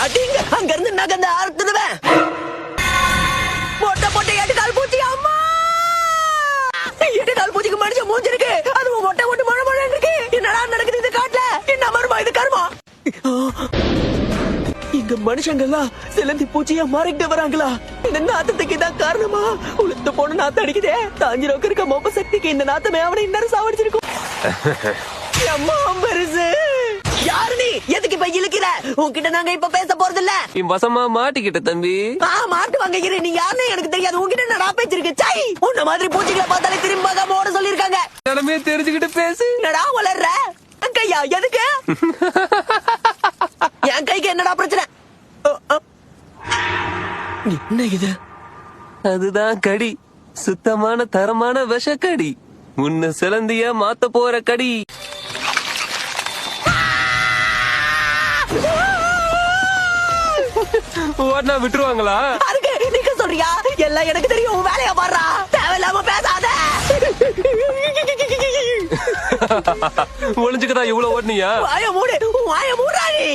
அடிங்க அங்க இருந்து நகர்ந்து அறுத்துடுவேன். மொட்டை மொட்டை 8 கால் பூச்சி. அம்மா 8 கால் பூச்சிக்கு மனுஷன் மூஞ்சிருக்கு. அதுவும் மொட்டை மொட்டை மழை மழை இருக்கு. என்னடா நடக்குது இது காட்டுல? என்ன மருமா இது கருமா? இங்க மனுஷங்கெல்லாம் சிலந்தி பூச்சியா மாறிக்கிட்டு வராங்களா? இந்த நாத்தத்துக்கு தான் காரணமா? உளுத்து போன நாத்தம் அடிக்குதே. தாஞ்சிரோக்கு இருக்க மொப்ப சக்திக்கு இந்த நாத்தமே அவனை இன்னும் சாவடிச்சிருக்கும். அம்மா பெருசு. யாரு நீ? எதுக்கு இப்ப இழுக்கிற? உன்கிட்ட நாங்க இப்ப பேச போறது இல்ல. வசமா மாட்டிக்கிட்ட தம்பி. மாட்டு வாங்க இரு. நீ யாருன்னு எனக்கு தெரியாது. உன்கிட்ட என்னடா பேச்சிருக்கு? சை, உன்ன மாதிரி பூச்சிகளை பார்த்தாலே திரும்ப பார்க்காம ஓட சொல்லிருக்காங்க. இடமே தெரிஞ்சுக்கிட்டு பேசு. என்னடா வளர்ற? கையா எதுக்கு? என் கைக்கு என்னடா பிரச்சனை? என்ன இது? அதுதான் கடி. சுத்தமான தரமான விஷக்கடி. உன்னை சிலந்தியா மாத்த போற கடி. ஓடனா விட்டுருவாங்களா? அதுக்கு நீங்க சொல்றியா? எல்லாம் எனக்கு தெரியும். உன் வேலையா பாடுறா. தேவையில்லாம பேசாத. ஒளிஞ்சுக்கதான் இவ்வளவு ஓடனியா? வாய மூடு. வாய மூடாதே.